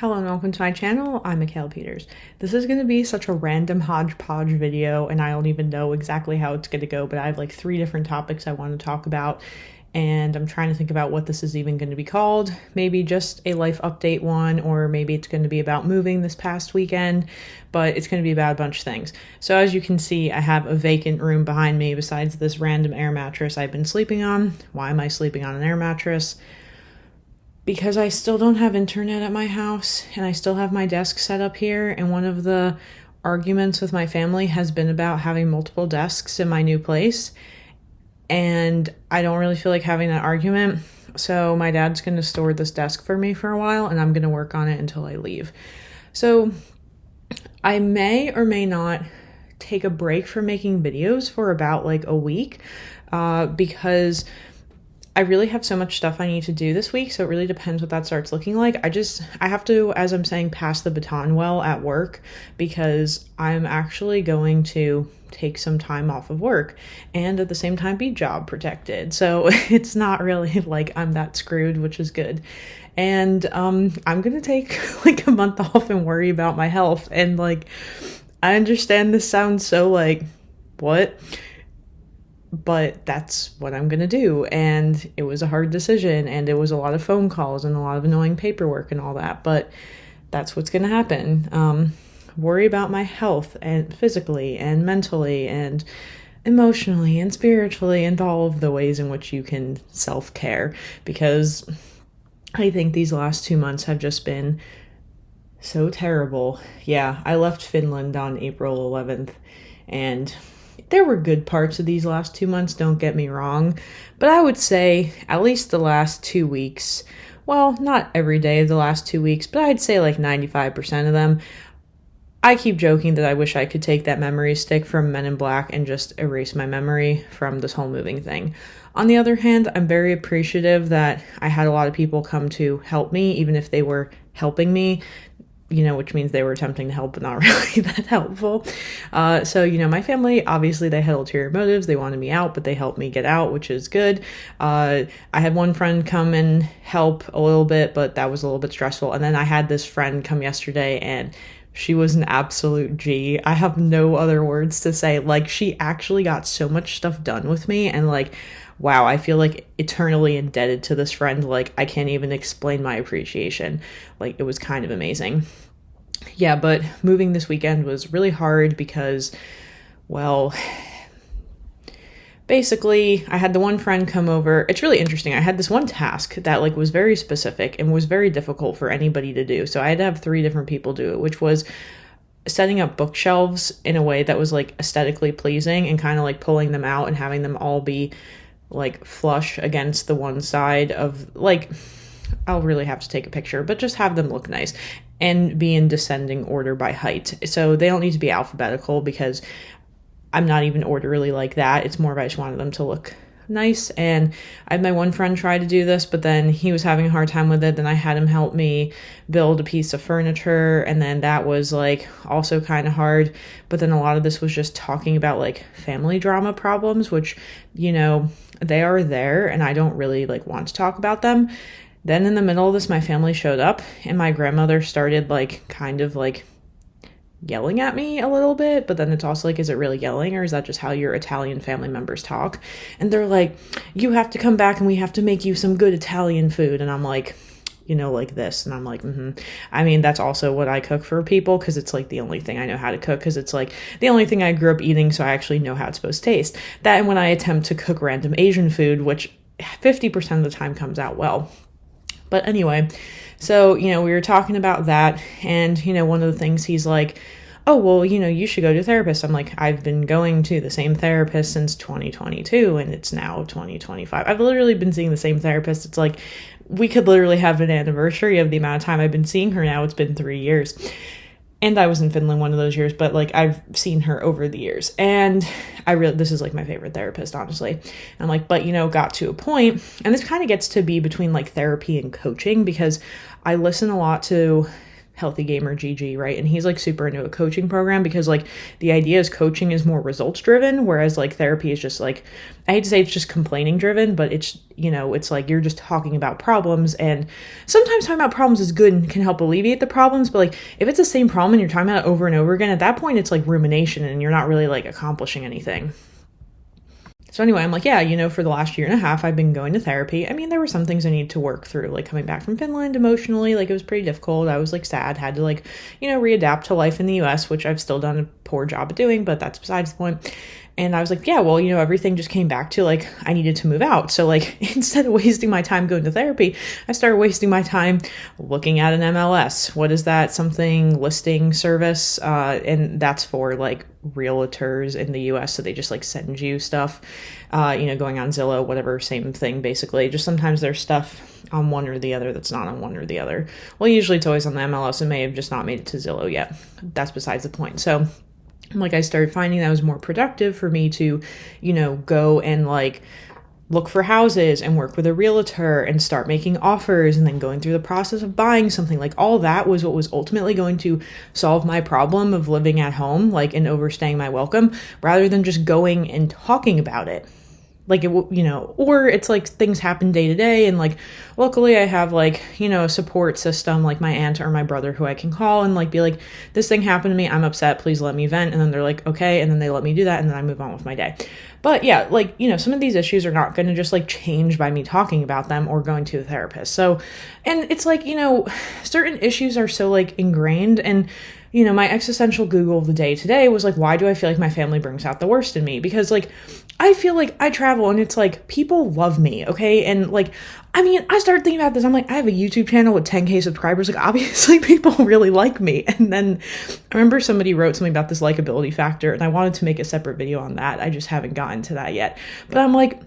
Hello and welcome to my channel. I'm Mikhail Peters. This is going to be such a random hodgepodge video and I don't even know exactly how it's going to go, but I have like 3 different topics I want to talk about and I'm trying to think about what this is even going to be called. Maybe just a life update one, or maybe it's going to be about moving this past weekend, but it's going to be about a bunch of things. So as you can see, I have a vacant room behind me besides this random air mattress I've been sleeping on. Why am I sleeping on an air mattress? Because I still don't have internet at my house and I still have my desk set up here, and one of the arguments with my family has been about having multiple desks in my new place, and I don't really feel like having that argument, so my dad's going to store this desk for me for a while and I'm going to work on it until I leave. So I may or may not take a break from making videos for about like a week because I really have so much stuff I need to do this week, so it really depends what that starts looking like. I have to, as I'm saying, pass the baton well at work because I'm actually going to take some time off of work and at the same time be job protected. So it's not really like I'm that screwed, which is good. And I'm going to take like a month off and worry about my health. And like, I understand this sounds so like, what? But that's what I'm going to do. And it was a hard decision and it was a lot of phone calls and a lot of annoying paperwork and all that, but that's what's going to happen. Worry about my health and physically and mentally and emotionally and spiritually and all of the ways in which you can self-care, because I think these last 2 months have just been so terrible. Yeah, I left Finland on April 11th and there were good parts of these last 2 months, don't get me wrong, but I would say at least the last 2 weeks, well, not every day of the last 2 weeks, but I'd say like 95% of them, I keep joking that I wish I could take that memory stick from Men in Black and just erase my memory from this whole moving thing. On the other hand, I'm very appreciative that I had a lot of people come to help me, even if they were helping me, which means they were attempting to help, but not really that helpful. So, my family, obviously they had ulterior motives. They wanted me out, but they helped me get out, which is good. I had one friend come and help a little bit, but that was a little bit stressful. And then I had this friend come yesterday and she was an absolute G. I have no other words to say. Like, she actually got so much stuff done with me, and like, wow, I feel like eternally indebted to this friend. Like, I can't even explain my appreciation. Like, it was kind of amazing. Yeah, but moving this weekend was really hard because, well, basically, I had the one friend come over. It's really interesting. I had this one task that like was very specific and was very difficult for anybody to do. So I had to have 3 different people do it, which was setting up bookshelves in a way that was like aesthetically pleasing and kind of like pulling them out and having them all be like flush against the one side of like, I'll really have to take a picture, but just have them look nice and be in descending order by height. So they don't need to be alphabetical because I'm not even orderly like that. It's more of I just wanted them to look nice. And I had my one friend try to do this, but then he was having a hard time with it. Then I had him help me build a piece of furniture. And then that was like also kind of hard. But then a lot of this was just talking about like family drama problems, which, they are there and I don't really like want to talk about them. Then in the middle of this, my family showed up and my grandmother started like kind of like yelling at me a little bit, but then it's also like, is it really yelling or is that just how your Italian family members talk? And they're like, you have to come back and we have to make you some good Italian food. And I'm like, like this. And I'm like, I mean, that's also what I cook for people because it's like the only thing I know how to cook because it's like the only thing I grew up eating, so I actually know how it's supposed to taste. That and when I attempt to cook random Asian food, which 50% of the time comes out well. But anyway, so, we were talking about that and, one of the things he's like, oh, well, you should go to a therapist. I'm like, I've been going to the same therapist since 2022 and it's now 2025. I've literally been seeing the same therapist. It's like, we could literally have an anniversary of the amount of time I've been seeing her now. It's been 3 years. And I was in Finland one of those years, but like I've seen her over the years. And this is like my favorite therapist, honestly. And I'm like, but got to a point, and this kind of gets to be between like therapy and coaching because I listen a lot to Healthy Gamer GG, right? And he's like super into a coaching program because like the idea is coaching is more results driven, whereas like therapy is just like, I hate to say it's just complaining driven, but it's, it's like you're just talking about problems, and sometimes talking about problems is good and can help alleviate the problems, but like if it's the same problem and you're talking about it over and over again, at that point it's like rumination and you're not really like accomplishing anything. So anyway, I'm like, yeah, for the last year and a half, I've been going to therapy. I mean, there were some things I needed to work through, like coming back from Finland emotionally, like it was pretty difficult. I was like sad, had to like, readapt to life in the US, which I've still done a poor job at doing, but that's besides the point. And I was like, yeah, well, everything just came back to like, I needed to move out. So like, instead of wasting my time going to therapy, I started wasting my time looking at an MLS. What is that? Something listing service. And that's for like realtors in the US. So they just like send you stuff, going on Zillow, whatever, same thing, basically. Just sometimes there's stuff on one or the other that's not on one or the other. Well, usually it's always on the MLS. It may have just not made it to Zillow yet. That's besides the point. So like I started finding that was more productive for me to, go and like look for houses and work with a realtor and start making offers and then going through the process of buying something. Like all that was what was ultimately going to solve my problem of living at home, like, and overstaying my welcome, rather than just going and talking about it. Like, or it's like things happen day to day. And like, luckily I have like, a support system, like my aunt or my brother who I can call and like be like, this thing happened to me, I'm upset, please let me vent. And then they're like, okay. And then they let me do that. And then I move on with my day. But yeah, like, some of these issues are not going to just like change by me talking about them or going to a therapist. So, and it's like, certain issues are so like ingrained. And my existential Google of the day today was like, why do I feel like my family brings out the worst in me? Because like, I feel like I travel and it's like, people love me, okay? And like, I started thinking about this. I'm like, I have a YouTube channel with 10K subscribers. Like, obviously people really like me. And then I remember somebody wrote something about this likability factor, and I wanted to make a separate video on that. I just haven't gotten to that yet. But I'm like,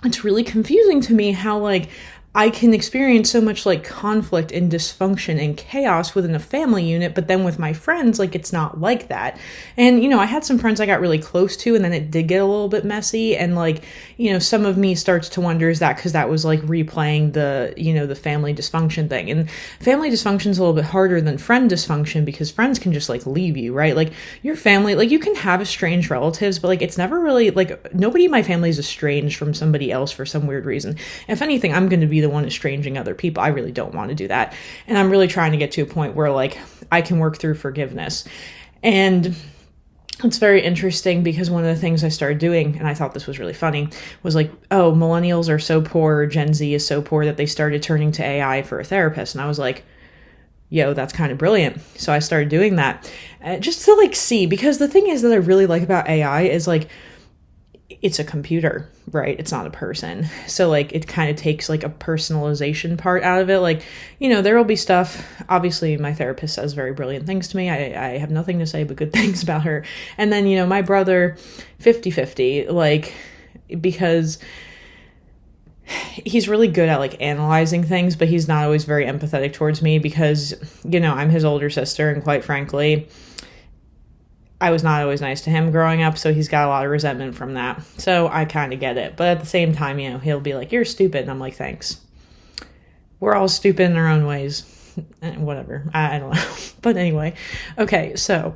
it's really confusing to me how like, I can experience so much like conflict and dysfunction and chaos within a family unit, but then with my friends, like it's not like that. And, I had some friends I got really close to, and then it did get a little bit messy. And like, some of me starts to wonder, is that because that was like replaying the, the family dysfunction thing? And family dysfunction is a little bit harder than friend dysfunction because friends can just like leave you, right? Like your family, like you can have estranged relatives, but like it's never really like nobody in my family is estranged from somebody else for some weird reason. If anything, I'm going to be the one estranging other people. I really don't want to do that. And I'm really trying to get to a point where like I can work through forgiveness. And it's very interesting because one of the things I started doing, and I thought this was really funny, was like, oh, millennials are so poor, Gen Z is so poor that they started turning to AI for a therapist. And I was like, yo, that's kind of brilliant. So I started doing that just to like see, because the thing is that I really like about AI is like, it's a computer, right? It's not a person. So like it kind of takes like a personalization part out of it. Like, there will be stuff, obviously my therapist says very brilliant things to me. I have nothing to say but good things about her. And then, my brother, 50-50, like, because he's really good at like analyzing things, but he's not always very empathetic towards me because, I'm his older sister. And quite frankly, I was not always nice to him growing up, so he's got a lot of resentment from that. So I kind of get it. But at the same time, he'll be like, you're stupid. And I'm like, thanks. We're all stupid in our own ways. Whatever. I don't know. But anyway. Okay, so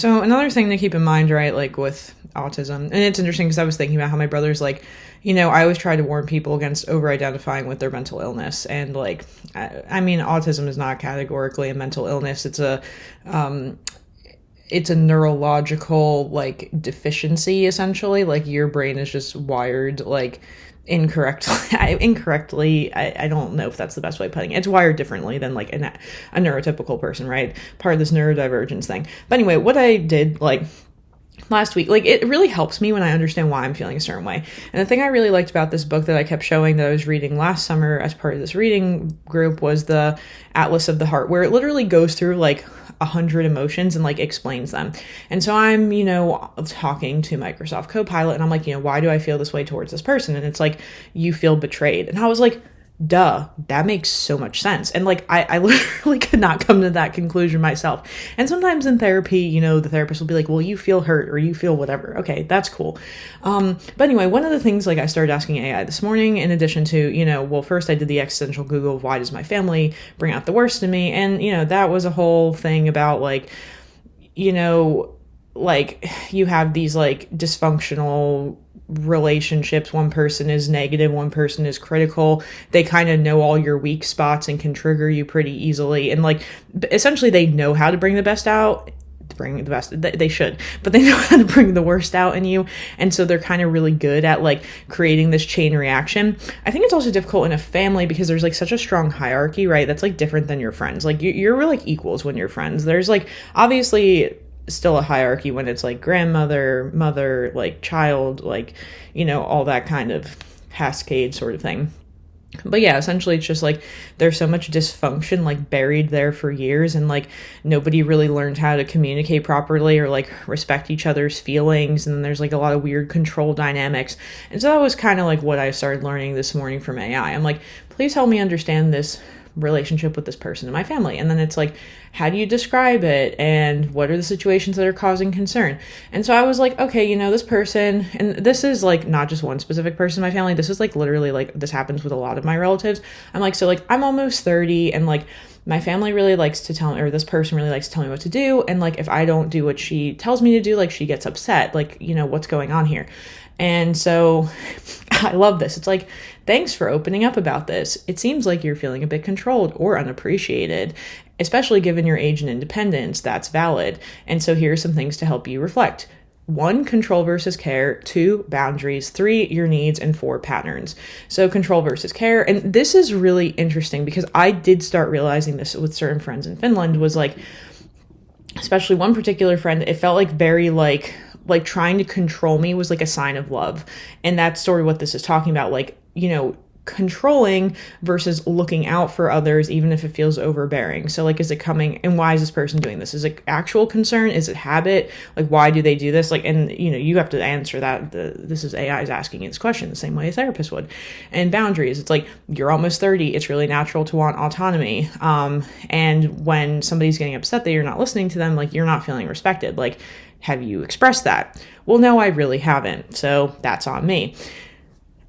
another thing to keep in mind, right, like with autism, and it's interesting because I was thinking about how my brother's like, I always try to warn people against over-identifying with their mental illness. And like, autism is not categorically a mental illness. It's a neurological like deficiency, essentially. Like your brain is just wired like incorrectly. I don't know if that's the best way of putting it. It's wired differently than like a neurotypical person, right? Part of this neurodivergence thing. But anyway, what I did like last week, like it really helps me when I understand why I'm feeling a certain way. And the thing I really liked about this book that I kept showing that I was reading last summer as part of this reading group was the Atlas of the Heart, where it literally goes through like 100 emotions and like explains them. And so I'm, talking to Microsoft Copilot and I'm like, why do I feel this way towards this person? And it's like, you feel betrayed. And I was like, duh, that makes so much sense. And like, I literally could not come to that conclusion myself. And sometimes in therapy, you know, the therapist will be like, well, you feel hurt or you feel whatever. Okay, that's cool. But anyway, one of the things like I started asking AI this morning, in addition to, you know, well, first I did the existential Google of why does my family bring out the worst in me? And, you know, that was a whole thing about like, you know, like you have these like dysfunctional relationships. One person is negative, one person is critical. They kind of know all your weak spots and can trigger you pretty easily. And like essentially they know how to bring the best out. Bring the best, they should, but they know how to bring the worst out in you. And so they're kind of really good at like creating this chain reaction. I think it's also difficult in a family because there's like such a strong hierarchy, right? That's like different than your friends. Like you're like equals when you're friends. There's like obviously still a hierarchy when it's like grandmother, mother, like child, like, you know, all that kind of cascade sort of thing. But yeah, essentially it's just like there's so much dysfunction like buried there for years, and like nobody really learned how to communicate properly or like respect each other's feelings, and there's like a lot of weird control dynamics. And so that was kind of like what I started learning this morning from AI. I'm like, please help me understand this relationship with this person in my family. And then it's like, how do you describe it? And what are the situations that are causing concern? And so I was like, okay, you know, this person, and this is like not just one specific person in my family. This is like literally like this happens with a lot of my relatives. I'm like, so like I'm almost 30 and like my family really likes to tell me, or this person really likes to tell me what to do. And like, if I don't do what she tells me to do, like she gets upset, like, you know, what's going on here? And so I love this. It's like, thanks for opening up about this. It seems like you're feeling a bit controlled or unappreciated, especially given your age and independence. That's valid. And so here are some things to help you reflect. 1, control versus care. 2, boundaries. 3, your needs. And 4, patterns. So control versus care. And this is really interesting because I did start realizing this with certain friends in Finland, was like, especially one particular friend, it felt like very like trying to control me was like a sign of love. And that's sort of what this is talking about. Like, you know, controlling versus looking out for others, even if it feels overbearing. So like, is it coming, and why is this person doing this? Is it actual concern? Is it habit? Like, why do they do this? Like, and you know, you have to answer that. This is AI is asking its question the same way a therapist would. And boundaries, it's like, you're almost 30. It's really natural to want autonomy. And when somebody's getting upset that you're not listening to them, like you're not feeling respected. Like, have you expressed that? Well, no, I really haven't. So that's on me.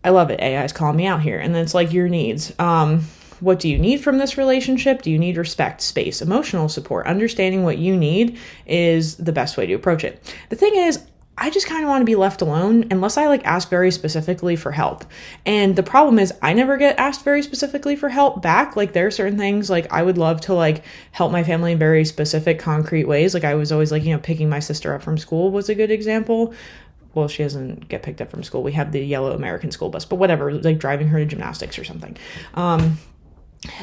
I love it. AI is calling me out here. And then it's like your needs. What do you need from this relationship? Do you need respect, space, emotional support? Understanding what you need is the best way to approach it. The thing is, I just kind of want to be left alone unless I like ask very specifically for help. And the problem is I never get asked very specifically for help back. Like there are certain things like I would love to like help my family in very specific, concrete ways. Like I was always like, you know, picking my sister up from school was a good example. Well, she doesn't get picked up from school. We have the yellow American school bus, but whatever, like driving her to gymnastics or something.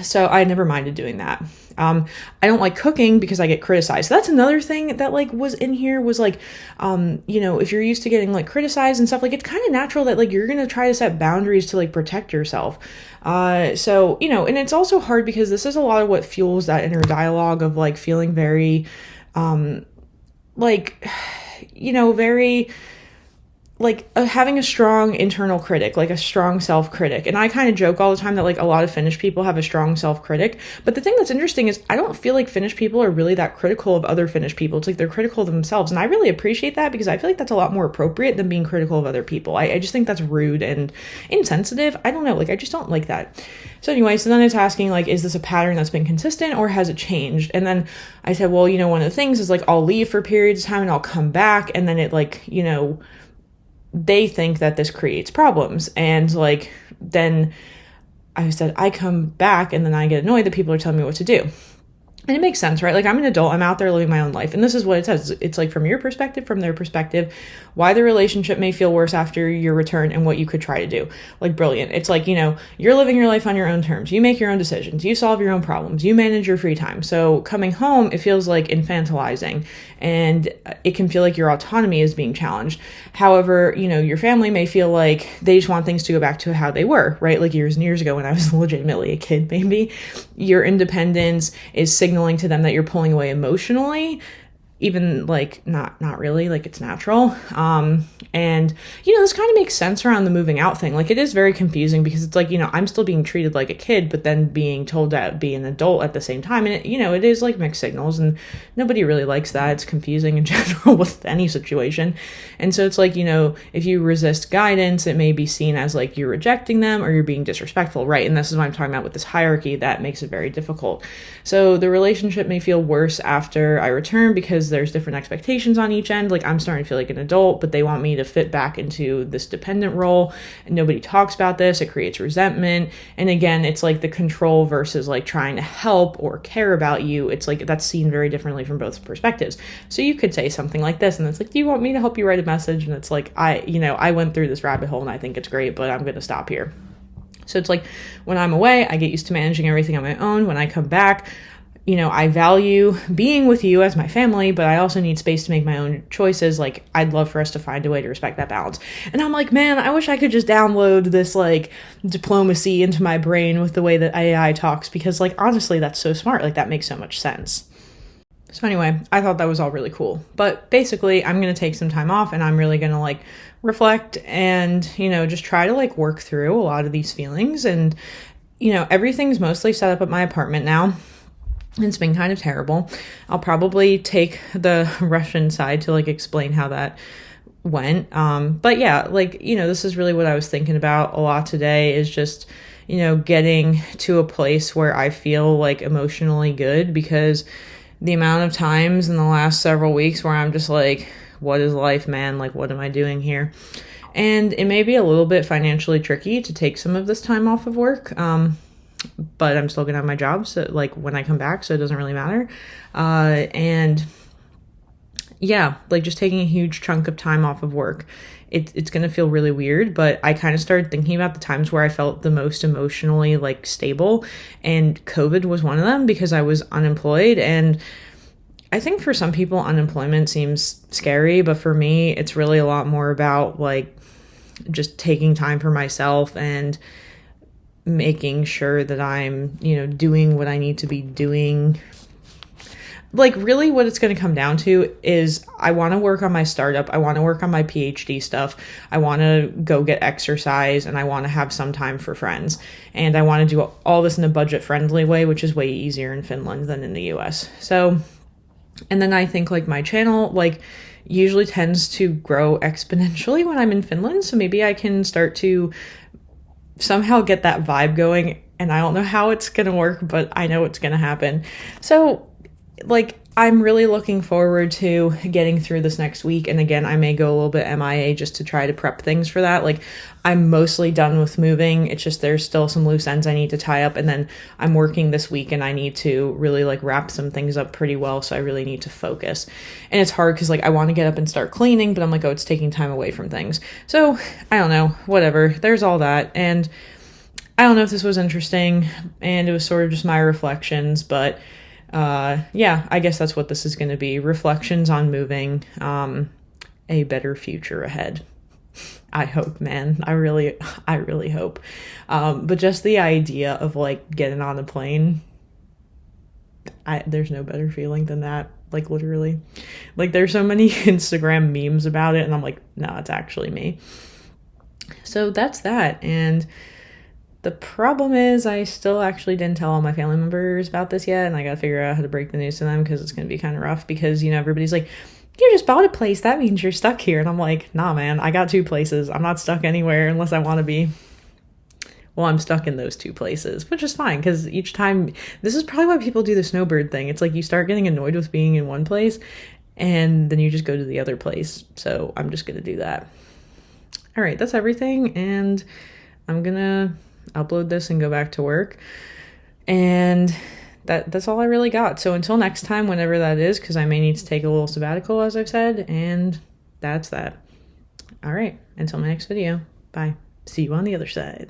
So I never minded doing that. I don't like cooking because I get criticized. So that's another thing that like was in here was like, you know, if you're used to getting like criticized and stuff, like it's kind of natural that like you're going to try to set boundaries to like protect yourself. So, you know, and it's also hard because this is a lot of what fuels that inner dialogue of like feeling very, like, you know, very like having a strong internal critic, like a strong self-critic. And I kind of joke all the time that like a lot of Finnish people have a strong self-critic. But the thing that's interesting is I don't feel like Finnish people are really that critical of other Finnish people. It's like they're critical of themselves. And I really appreciate that because I feel like that's a lot more appropriate than being critical of other people. I just think that's rude and insensitive. I don't know. Like, I just don't like that. So anyway, so then it's asking like, is this a pattern that's been consistent or has it changed? And then I said, well, you know, one of the things is like, I'll leave for periods of time and I'll come back. And then it like, you know, they think that this creates problems. And like, then I said, I come back and then I get annoyed that people are telling me what to do. And it makes sense, right? Like I'm an adult, I'm out there living my own life. And this is what it says. It's like from your perspective, from their perspective, why the relationship may feel worse after your return and what you could try to do. Like brilliant. It's like, you know, you're living your life on your own terms. You make your own decisions. You solve your own problems. You manage your free time. So coming home, it feels like infantilizing and it can feel like your autonomy is being challenged. However, you know, your family may feel like they just want things to go back to how they were, right? Like years and years ago when I was legitimately a kid, maybe your independence is signaling to them that you're pulling away emotionally, even like not really, like it's natural. And, you know, this kind of makes sense around the moving out thing. Like, it is very confusing because it's like, you know, I'm still being treated like a kid, but then being told to be an adult at the same time. And, you know, it is like mixed signals, and nobody really likes that. It's confusing in general with any situation. And so it's like, you know, if you resist guidance, it may be seen as like you're rejecting them or you're being disrespectful, right? And this is what I'm talking about with this hierarchy that makes it very difficult. So the relationship may feel worse after I return because there's different expectations on each end. Like, I'm starting to feel like an adult, but they want me to fit back into this dependent role, and nobody talks about this. It creates resentment. And again, it's like the control versus like trying to help or care about you. It's like that's seen very differently from both perspectives. So you could say something like this, and it's like, do you want me to help you write a message? And it's like, I went through this rabbit hole and I think it's great, but I'm going to stop here. So it's like, when I'm away, I get used to managing everything on my own. When I come back, you know, I value being with you as my family, but I also need space to make my own choices. Like, I'd love for us to find a way to respect that balance. And I'm like, man, I wish I could just download this like diplomacy into my brain with the way that AI talks, because like, honestly, that's so smart. Like, that makes so much sense. So anyway, I thought that was all really cool. But basically, I'm going to take some time off, and I'm really going to like reflect and, you know, just try to like work through a lot of these feelings. And, you know, everything's mostly set up at my apartment now. It's been kind of terrible. I'll probably take the Russian side to like explain how that went. But yeah, like, you know, this is really what I was thinking about a lot today, is just, you know, getting to a place where I feel like emotionally good, because the amount of times in the last several weeks where I'm just like, what is life, man? Like, what am I doing here? And it may be a little bit financially tricky to take some of this time off of work. But I'm still gonna have my job, so like when I come back, so it doesn't really matter. And yeah, like just taking a huge chunk of time off of work, it's gonna feel really weird, but I kind of started thinking about the times where I felt the most emotionally like stable, and COVID was one of them, because I was unemployed. And I think for some people unemployment seems scary, but for me it's really a lot more about like just taking time for myself and making sure that I'm, you know, doing what I need to be doing. Like, really what it's going to come down to is I want to work on my startup. I want to work on my PhD stuff. I want to go get exercise, and I want to have some time for friends. And I want to do all this in a budget friendly way, which is way easier in Finland than in the US. So, and then I think like my channel, like, usually tends to grow exponentially when I'm in Finland. So maybe I can start to somehow get that vibe going, and I don't know how it's gonna work, but I know it's gonna happen. So like, I'm really looking forward to getting through this next week. And again, I may go a little bit MIA just to try to prep things for that. Like, I'm mostly done with moving. It's just there's still some loose ends I need to tie up, and then I'm working this week and I need to really like wrap some things up pretty well. So I really need to focus. And it's hard because like I want to get up and start cleaning, but I'm like, oh, it's taking time away from things. So I don't know, whatever. There's all that. And I don't know if this was interesting, and it was sort of just my reflections, but yeah, I guess that's what this is going to be. Reflections on moving, a better future ahead. I hope, man. I really hope. But just the idea of like getting on a plane, there's no better feeling than that. Like, literally, like there's so many Instagram memes about it, and I'm like, no, it's actually me. So that's that. And the problem is I still actually didn't tell all my family members about this yet, and I gotta figure out how to break the news to them, because it's gonna be kind of rough, because, you know, everybody's like, you just bought a place, that means you're stuck here. And I'm like, nah, man, I got 2 places. I'm not stuck anywhere unless I want to be. Well, I'm stuck in those 2 places, which is fine, because each time, this is probably why people do the snowbird thing. It's like you start getting annoyed with being in one place, and then you just go to the other place. So I'm just gonna do that. All right, that's everything, and I'm gonna upload this and go back to work, and that's all I really got. So until next time, whenever that is, because I may need to take a little sabbatical, as I've said, and that's that. All right, until my next video, bye. See you on the other side.